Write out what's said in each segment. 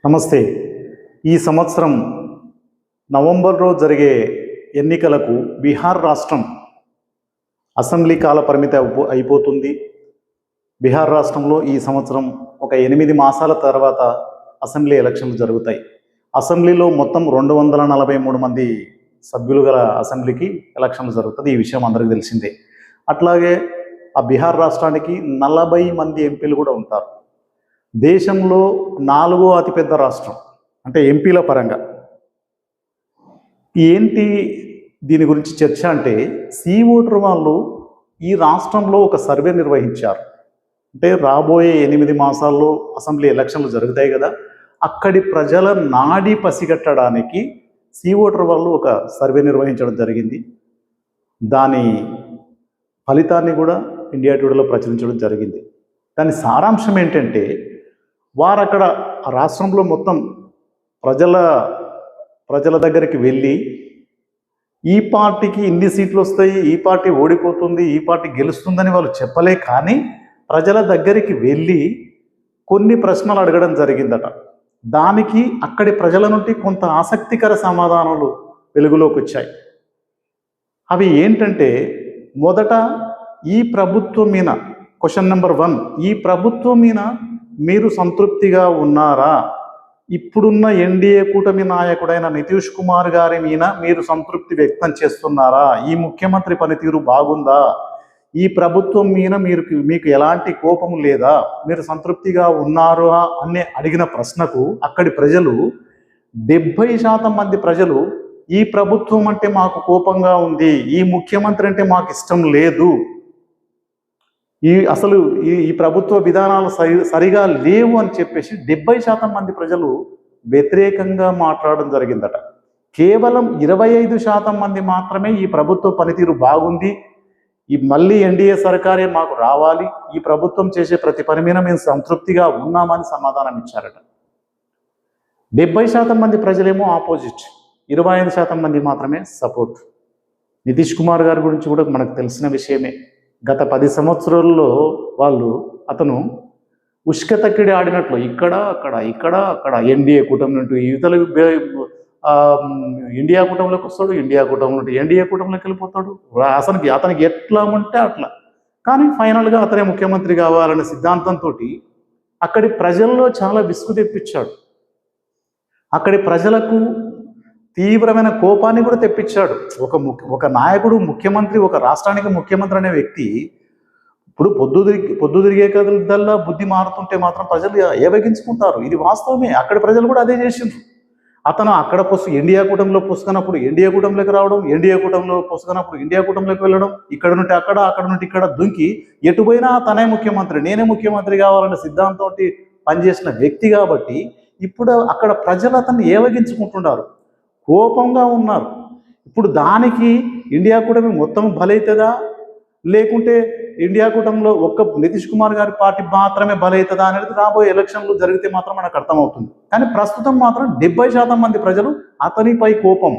నమస్తే. ఈ సంవత్సరం నవంబర్లో జరిగే ఎన్నికలకు బీహార్ రాష్ట్రం అసెంబ్లీ కాల పరిమితి అయిపోతుంది. బీహార్ రాష్ట్రంలో ఈ సంవత్సరం ఒక 8 మాసాల తర్వాత అసెంబ్లీ ఎలక్షన్లు జరుగుతాయి. అసెంబ్లీలో మొత్తం 243 మంది సభ్యులు గల అసెంబ్లీకి ఎలక్షన్లు జరుగుతుంది. ఈ విషయం అందరికీ తెలిసిందే. అట్లాగే ఆ బీహార్ రాష్ట్రానికి 40 మంది ఎంపీలు కూడా ఉంటారు. దేశంలో 4వ అతిపెద్ద రాష్ట్రం అంటే ఎంపీల పరంగా. ఏంటి దీని గురించి చర్చ అంటే, ఓటర్ వాళ్ళు ఈ రాష్ట్రంలో ఒక సర్వే నిర్వహించారు. అంటే రాబోయే 8 మాసాల్లో అసెంబ్లీ ఎలక్షన్లు జరుగుతాయి కదా, అక్కడి ప్రజల నాడి పసిగట్టడానికి ఓటర్ వాళ్ళు ఒక సర్వే నిర్వహించడం జరిగింది. దాని ఫలితాన్ని కూడా ఇండియా టుడేలో ప్రచురించడం జరిగింది. దాని సారాంశం ఏంటంటే, వారు అక్కడ రాష్ట్రంలో మొత్తం ప్రజల దగ్గరికి వెళ్ళి ఈ పార్టీకి ఇన్ని సీట్లు వస్తాయి, ఈ పార్టీ ఓడిపోతుంది, ఈ పార్టీ గెలుస్తుందని వాళ్ళు చెప్పలే, కానీ ప్రజల దగ్గరికి వెళ్ళి కొన్ని ప్రశ్నలు అడగడం జరిగిందట. దానికి అక్కడి ప్రజల నుండి కొంత ఆసక్తికర సమాధానాలు వెలుగులోకి వచ్చాయి. అవి ఏంటంటే, మొదట ఈ ప్రభుత్వం మీద క్వశ్చన్ నెంబర్ 1, ఈ ప్రభుత్వం మీద మీరు సంతృప్తిగా ఉన్నారా? ఇప్పుడున్న ఎన్డీఏ కూటమి నాయకుడైన నితీష్ కుమార్ గారి మీద మీరు సంతృప్తి వ్యక్తం చేస్తున్నారా? ఈ ముఖ్యమంత్రి పనితీరు బాగుందా? ఈ ప్రభుత్వం మీద మీకు ఎలాంటి కోపం లేదా? మీరు సంతృప్తిగా ఉన్నారా అని అడిగిన ప్రశ్నకు అక్కడి ప్రజలు 70% మంది ప్రజలు ఈ ప్రభుత్వం అంటే మాకు కోపంగా ఉంది, ఈ ముఖ్యమంత్రి అంటే మాకు ఇష్టం లేదు, అసలు ఈ ప్రభుత్వ విధానాలు సరిగా లేవు అని చెప్పేసి 70% మంది ప్రజలు వ్యతిరేకంగా మాట్లాడడం జరిగిందట. కేవలం 25% మంది మాత్రమే ఈ ప్రభుత్వ పనితీరు బాగుంది, మళ్ళీ ఎన్డీఏ సర్కారే మాకు రావాలి, ఈ ప్రభుత్వం చేసే ప్రతి పని మీద మేము సంతృప్తిగా ఉన్నామని సమాధానం ఇచ్చారట. 70% మంది ప్రజలేమో ఆపోజిట్, 25% మంది మాత్రమే సపోర్ట్. నితీష్ కుమార్ గారి గురించి కూడా మనకు తెలిసిన విషయమే. గత 10 సంవత్సరాల్లో అతను ఉష్కతక్కిడి ఆడినట్లు ఇక్కడ అక్కడ ఎన్డీఏ కూటమి నుండి యువతలు ఇండియా కూటమిలోకి వస్తాడు, ఇండియా కూటమి నుండి ఎన్డీఏ కూటమిలోకి వెళ్ళిపోతాడు. అతనికి ఎట్లా ఉంటే అట్లా, కానీ ఫైనల్గా అతనే ముఖ్యమంత్రి కావాలనే సిద్ధాంతంతో అక్కడి ప్రజల్లో చాలా విసుగు తెప్పించాడు. అక్కడి ప్రజలకు తీవ్రమైన కోపాన్ని కూడా తెప్పించాడు. ఒక నాయకుడు, ముఖ్యమంత్రి, ఒక రాష్ట్రానికి ముఖ్యమంత్రి అనే వ్యక్తి ఇప్పుడు పొద్దు తిరిగే కదల్లా బుద్ధి మారుతుంటే మాత్రం ప్రజలు ఏవగించుకుంటారు. ఇది వాస్తవమే. అక్కడి ప్రజలు కూడా అదే చేసిండ్రు. అతను అక్కడ ఇండియా కూటమిలో పుసుకున్నప్పుడు ఇండియా కూటమిలోకి రావడం, ఎన్డీఏ కూటమిలో పుసుకున్నప్పుడు ఇండియా కూటమిలోకి వెళ్ళడం, ఇక్కడ నుండి అక్కడ నుండి ఇక్కడ దుంకి ఎటుపోయినా తనే ముఖ్యమంత్రి, నేనే ముఖ్యమంత్రి కావాలనే సిద్ధాంతంతో పనిచేసిన వ్యక్తి కాబట్టి ఇప్పుడు అక్కడ ప్రజలు అతన్ని ఏవగించుకుంటున్నారు, కోపంగా ఉన్నారు. ఇప్పుడు దానికి ఇండియా కూటమి మొత్తం బలవుతుందా, లేకుంటే ఇండియా కూటమిలో ఒక్క నితీష్ కుమార్ గారి పార్టీ మాత్రమే బలవుతుందా అనేది రాబోయే ఎలక్షన్లు జరిగితే మాత్రం మనకు అర్థమవుతుంది. కానీ ప్రస్తుతం మాత్రం 70% మంది ప్రజలు అతనిపై కోపం,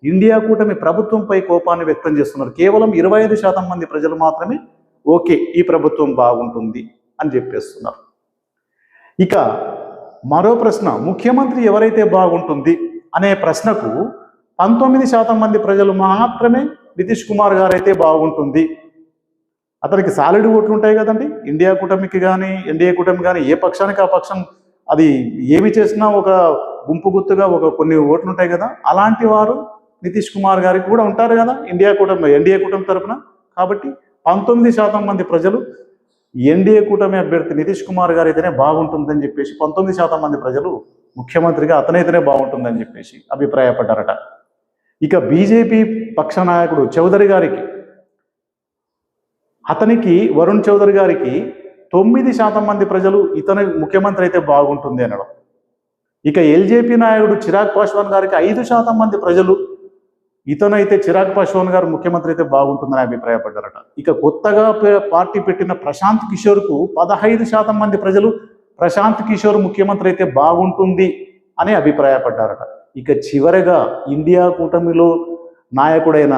ఇండియా కూటమి ప్రభుత్వంపై కోపాన్ని వ్యక్తం చేస్తున్నారు. కేవలం 25% మంది ప్రజలు మాత్రమే ఓకే, ఈ ప్రభుత్వం బాగుంటుంది అని చెప్పేస్తున్నారు. ఇక మరో ప్రశ్న, ముఖ్యమంత్రి ఎవరైతే బాగుంటుంది అనే ప్రశ్నకు 19% మంది ప్రజలు మాత్రమే నితీష్ కుమార్ గారు అయితే బాగుంటుంది. అతనికి సాలిడ్ ఓట్లు ఉంటాయి కదండి. ఇండియా కూటమికి కానీ ఎన్డీఏ కూటమి కానీ ఏ పక్షానికి ఆ పక్షం అది ఏమి చేసినా ఒక గుంపు గుర్తుగా కొన్ని ఓట్లు ఉంటాయి కదా, అలాంటి వారు నితీష్ కుమార్ గారికి కూడా ఉంటారు కదా ఎన్డీఏ కూటమి తరఫున. కాబట్టి 19% మంది ప్రజలు ఎన్డీఏ కూటమి అభ్యర్థి నితీష్ కుమార్ గారు అయితేనే బాగుంటుందని చెప్పేసి 19% మంది ప్రజలు ముఖ్యమంత్రిగా అతనైతేనే బాగుంటుందని చెప్పేసి అభిప్రాయపడ్డారట. ఇక బీజేపీ పక్ష నాయకుడు చౌదరి గారికి, వరుణ్ చౌదరి గారికి 9% మంది ప్రజలు ఇతను ముఖ్యమంత్రి అయితే బాగుంటుంది అనడం. ఇక ఎల్జేపీ నాయకుడు చిరాగ్ పాస్వాన్ గారికి 5% మంది ప్రజలు ఇతనైతే చిరాగ్ పాస్వాన్ గారు ముఖ్యమంత్రి అయితే బాగుంటుందని అభిప్రాయపడ్డారట. ఇక కొత్తగా పార్టీ పెట్టిన ప్రశాంత్ కిషోర్కు 15% మంది ప్రజలు ప్రశాంత్ కిషోర్ ముఖ్యమంత్రి అయితే బాగుంటుంది అని అభిప్రాయపడ్డారట. ఇక చివరగా ఇండియా కూటమిలో నాయకుడైన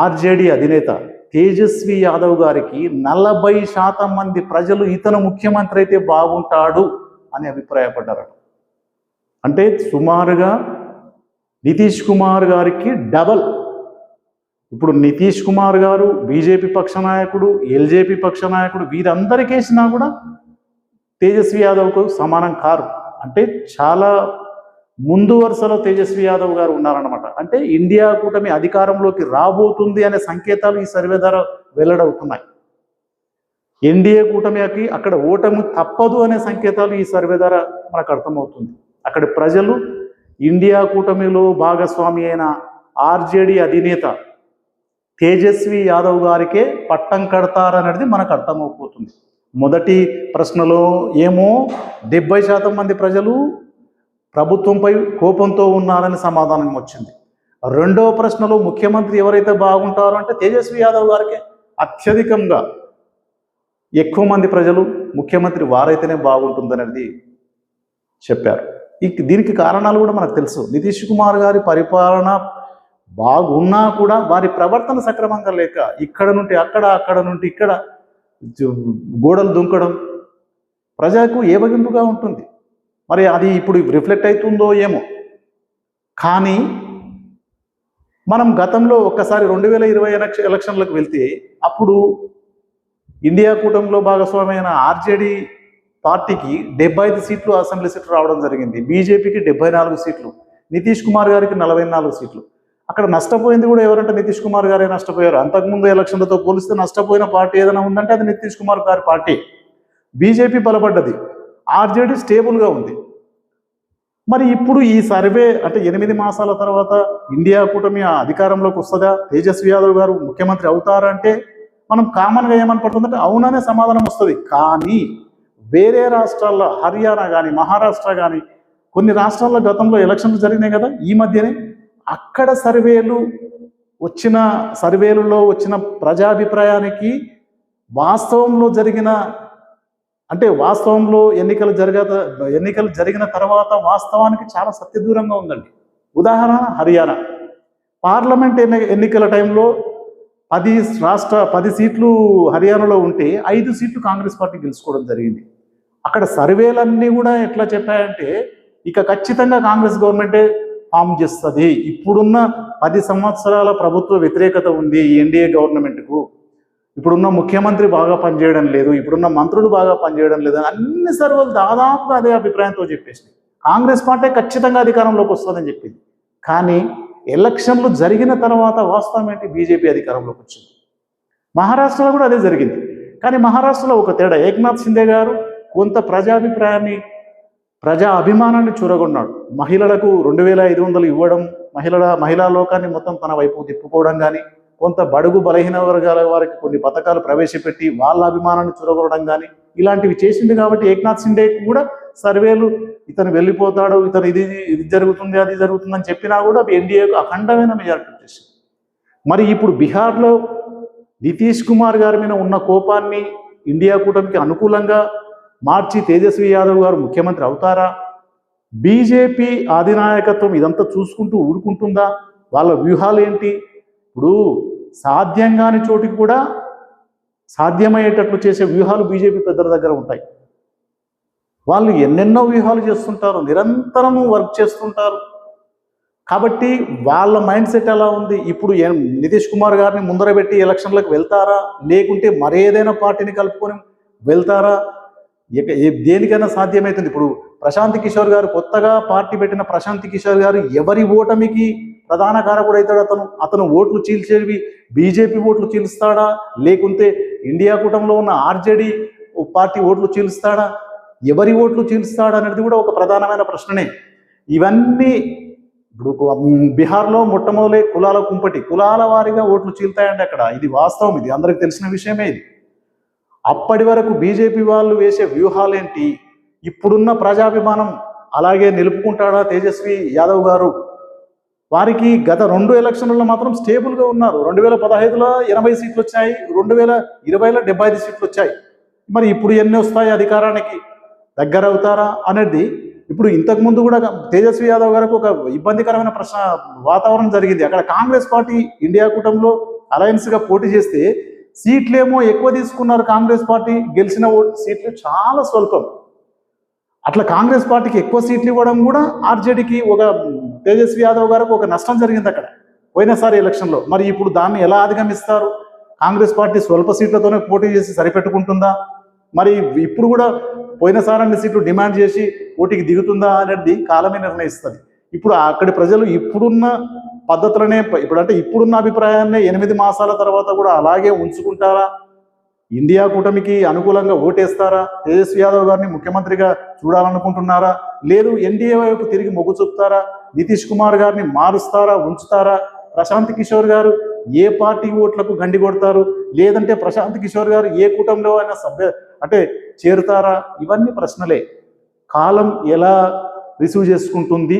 ఆర్జేడీ అధినేత తేజస్వి యాదవ్ గారికి 40% మంది ప్రజలు ఇతను ముఖ్యమంత్రి అయితే బాగుంటాడు అని అభిప్రాయపడ్డారట. అంటే సుమారుగా నితీష్ కుమార్ గారికి డబల్. ఇప్పుడు నితీష్ కుమార్ గారు బీజేపీ పక్ష నాయకుడు, ఎల్జేపీ పక్ష నాయకుడు, వీరందరికేసినా కూడా తేజస్వి యాదవ్కు సమానం కారు. అంటే చాలా ముందు వరుసలో తేజస్వి యాదవ్ గారు ఉన్నారన్నమాట. అంటే ఇండియా కూటమి అధికారంలోకి రాబోతుంది అనే సంకేతాలు ఈ సర్వే ద్వారా వెల్లడవుతున్నాయి. ఎన్డీఏ కూటమికి అక్కడ ఓటమి తప్పదు అనే సంకేతాలు ఈ సర్వే ద్వారా మనకు అర్థమవుతుంది. అక్కడి ప్రజలు ఇండియా కూటమిలో భాగస్వామి అయిన ఆర్జేడీ అధినేత తేజస్వి యాదవ్ గారికే పట్టం కడతారనేది మనకు అర్థమైపోతుంది. మొదటి ప్రశ్నలో ఏమో 70% మంది ప్రజలు ప్రభుత్వంపై కోపంతో ఉన్నారని సమాధానం వచ్చింది. రెండవ ప్రశ్నలో ముఖ్యమంత్రి ఎవరైతే బాగుంటారో అంటే తేజస్వి యాదవ్ గారికి అత్యధికంగా ఎక్కువ మంది ప్రజలు ముఖ్యమంత్రి వారైతేనే బాగుంటుందనేది చెప్పారు. దీనికి కారణాలు కూడా మనకు తెలుసు. నితీష్ కుమార్ గారి పరిపాలన బాగున్నా కూడా వారి ప్రవర్తన సక్రమంగా లేక ఇక్కడ నుండి అక్కడ, అక్కడ నుండి ఇక్కడ గోడలు దుంకడం ప్రజలకు ఏవగింపుగా ఉంటుంది. మరి అది ఇప్పుడు రిఫ్లెక్ట్ అవుతుందో ఏమో. కానీ మనం గతంలో ఒక్కసారి 2020 ఎలక్షన్లకు వెళ్తే అప్పుడు ఇండియా కూటమిలో భాగస్వామైన ఆర్జేడీ పార్టీకి 75 సీట్లు అసెంబ్లీ సీట్లు రావడం జరిగింది. బీజేపీకి 74 సీట్లు, నితీష్ కుమార్ గారికి 44 సీట్లు. అక్కడ నష్టపోయింది కూడా ఎవరంటే నితీష్ కుమార్ గారే నష్టపోయారు. అంతకుముందు ఎలక్షన్లతో పోలిస్తే నష్టపోయిన పార్టీ ఏదైనా ఉందంటే అది నితీష్ కుమార్ గారి పార్టీ. బీజేపీ బలపడ్డది, ఆర్జేడీ స్టేబుల్గా ఉంది. మరి ఇప్పుడు ఈ సర్వే అంటే 8 మాసాల తర్వాత ఇండియా కూటమి అధికారంలోకి వస్తుందా, తేజస్వి యాదవ్ గారు ముఖ్యమంత్రి అవుతారా అంటే మనం కామన్గా ఏమనుకుంటుందంటే అవుననే సమాధానం వస్తుంది. కానీ వేరే రాష్ట్రాల్లో హర్యానా కానీ మహారాష్ట్ర కానీ కొన్ని రాష్ట్రాల్లో గతంలో ఎలక్షన్లు జరిగినాయి కదా ఈ మధ్యనే, అక్కడ సర్వేలలో వచ్చిన ప్రజాభిప్రాయానికి వాస్తవంలో ఎన్నికలు జరిగిన తర్వాత వాస్తవానికి చాలా సత్యదూరంగా ఉందండి. ఉదాహరణ హర్యానా పార్లమెంట్ ఎన్నికల టైంలో 10 సీట్లు హర్యానాలో ఉంటే 5 సీట్లు కాంగ్రెస్ పార్టీ గెలుచుకోవడం జరిగింది. అక్కడ సర్వేలన్నీ కూడా ఎట్లా చెప్పాయంటే ఇక ఖచ్చితంగా కాంగ్రెస్ గవర్నమెంటే ఫామ్ చేస్తుంది. ఇప్పుడున్న 10 సంవత్సరాల ప్రభుత్వ వ్యతిరేకత ఉంది ఈ ఎన్డీఏ గవర్నమెంట్కు. ఇప్పుడున్న ముఖ్యమంత్రి బాగా పనిచేయడం లేదు, ఇప్పుడున్న మంత్రులు బాగా పనిచేయడం లేదు, అన్ని సర్వేలు దాదాపుగా అదే అభిప్రాయంతో చెప్పేసి కాంగ్రెస్ పార్టీ ఖచ్చితంగా అధికారంలోకి వస్తుందని చెప్పింది. కానీ ఎలక్షన్లు జరిగిన తర్వాత వాస్తవం ఏంటి, బీజేపీ అధికారంలోకి వచ్చింది. మహారాష్ట్రలో కూడా అదే జరిగింది. కానీ మహారాష్ట్రలో ఒక తేడా, ఏక్నాథ్ షిండే గారు కొంత ప్రజా అభిమానాన్ని చూరగొన్నాడు. మహిళలకు 2500 ఇవ్వడం, మహిళా లోకాన్ని మొత్తం తన వైపు తిప్పుకోవడం కానీ, కొంత బడుగు బలహీన వర్గాల వారికి కొన్ని పథకాలు ప్రవేశపెట్టి వాళ్ళ అభిమానాన్ని చూరగొనడం కానీ ఇలాంటివి చేసింది. కాబట్టి ఏక్నాథ్ షిండే కూడా సర్వేలు ఇతను వెళ్ళిపోతాడు, ఇతను ఇది జరుగుతుంది అది జరుగుతుందని చెప్పినా కూడా ఎన్డీఏకు అఖండమైన మెజారిటీ వచ్చేసింది. మరి ఇప్పుడు బీహార్లో నితీష్ కుమార్ గారి మీద ఉన్న కోపాన్ని ఇండియా కూటమికి అనుకూలంగా మార్చి తేజస్వి యాదవ్ గారు ముఖ్యమంత్రి అవుతారా? బీజేపీ అధినాయకత్వం ఇదంతా చూసుకుంటూ ఊరుకుంటుందా? వాళ్ళ వ్యూహాలు ఏంటి? ఇప్పుడు సాధ్యం కాని చోటికి కూడా సాధ్యమయ్యేటట్లు చేసే వ్యూహాలు బీజేపీ పెద్దల దగ్గర ఉంటాయి. వాళ్ళు ఎన్నెన్నో వ్యూహాలు చేస్తుంటారు, నిరంతరము వర్క్ చేస్తుంటారు. కాబట్టి వాళ్ళ మైండ్ సెట్ ఎలా ఉంది? ఇప్పుడు నితీష్ కుమార్ గారిని ముందర పెట్టి ఎలక్షన్లకు వెళ్తారా, లేకుంటే మరేదైనా పార్టీని కలుపుకొని వెళ్తారా? దేనికైనా సాధ్యమవుతుంది. ఇప్పుడు ప్రశాంత్ కిషోర్ గారు కొత్తగా పార్టీ పెట్టిన ప్రశాంత్ కిషోర్ గారు ఎవరి ఓటమికి ప్రధాన కారకుడు అవుతాడు? అతను ఓట్లు చీల్చేవి బీజేపీ ఓట్లు చీల్స్తాడా, లేకుంటే ఇండియా కూటమిలో ఉన్న ఆర్జేడీ పార్టీ ఓట్లు చీల్స్తాడా, ఎవరి ఓట్లు చీల్స్తాడా అనేది కూడా ఒక ప్రధానమైన ప్రశ్ననే. ఇవన్నీ ఇప్పుడు బీహార్లో మొట్టమొదటి కులాల కుంపటి, కులాల వారీగా ఓట్లు చీల్తాయండి అక్కడ. ఇది వాస్తవం, ఇది అందరికి తెలిసిన విషయమే. ఇది అప్పటి వరకు బీజేపీ వాళ్ళు వేసే వ్యూహాలేంటి? ఇప్పుడున్న ప్రజాభిమానం అలాగే నిలుపుకుంటాడా తేజస్వి యాదవ్ గారు? వారికి గత 2 ఎలక్షన్లలో మాత్రం స్టేబుల్గా ఉన్నారు. 2015లో 80 సీట్లు వచ్చాయి, 2020లో 75 సీట్లు వచ్చాయి. మరి ఇప్పుడు ఎన్ని వస్తాయి, అధికారానికి దగ్గర అవుతారా అనేది ఇప్పుడు ఇంతకుముందు కూడా తేజస్వి యాదవ్ గారికి ఒక ఇబ్బందికరమైన వాతావరణం జరిగింది. అక్కడ కాంగ్రెస్ పార్టీ ఇండియా కూటమిలో అలయన్స్గా పోటీ చేస్తే సీట్లేమో ఎక్కువ తీసుకున్నారు కాంగ్రెస్ పార్టీ, గెలిచిన సీట్లు చాలా స్వల్పం. అట్లా కాంగ్రెస్ పార్టీకి ఎక్కువ సీట్లు ఇవ్వడం కూడా ఆర్జేడీకి ఒక తేజస్వి యాదవ్ గారికి ఒక నష్టం జరిగింది అక్కడ పోయినసారి ఎలక్షన్లో. మరి ఇప్పుడు దాన్ని ఎలా అధిగమిస్తారు? కాంగ్రెస్ పార్టీ స్వల్ప సీట్లతోనే పోటీ చేసి సరిపెట్టుకుంటుందా? మరి ఇప్పుడు కూడా పోయినసారి అన్ని సీట్లు డిమాండ్ చేసి పోటీకి దిగుతుందా అనేది కాలమే నిర్ణయిస్తుంది. ఇప్పుడు అక్కడి ప్రజలు ఇప్పుడున్న పద్ధతులనే ఇప్పుడున్న అభిప్రాయాన్ని 8 మాసాల తర్వాత కూడా అలాగే ఉంచుకుంటారా? ఇండియా కూటమికి అనుకూలంగా ఓటేస్తారా? తేజస్వి యాదవ్ గారిని ముఖ్యమంత్రిగా చూడాలనుకుంటున్నారా? లేదు ఎన్డీఏ వైపు తిరిగి మొగ్గు చూపుతారా? నితీష్ కుమార్ గారిని మారుస్తారా, ఉంచుతారా? ప్రశాంత్ కిషోర్ గారు ఏ పార్టీ ఓట్లకు గండి కొడతారు? లేదంటే ప్రశాంత్ కిషోర్ గారు ఏ కూటమిలో అయినా చేరుతారా? ఇవన్నీ ప్రశ్నలే. కాలం ఎలా రిసీవ్ చేసుకుంటుంది,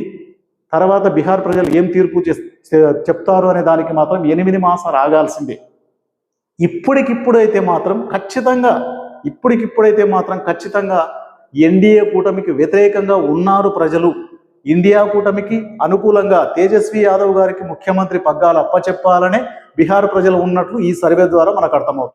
తర్వాత బీహార్ ప్రజలు ఏం తీర్పు చెప్తారు అనే దానికి మాత్రం 8 మాసాలు ఆగాల్సిందే. ఇప్పటికిప్పుడైతే మాత్రం ఖచ్చితంగా ఎన్డీఏ కూటమికి వ్యతిరేకంగా ఉన్నారు ప్రజలు. ఇండియా కూటమికి అనుకూలంగా తేజస్వి యాదవ్ గారికి ముఖ్యమంత్రి పగ్గాలు అప్పచెప్పాలనే బీహార్ ప్రజలు ఉన్నట్లు ఈ సర్వే ద్వారా మనకు అర్థమవుతుంది.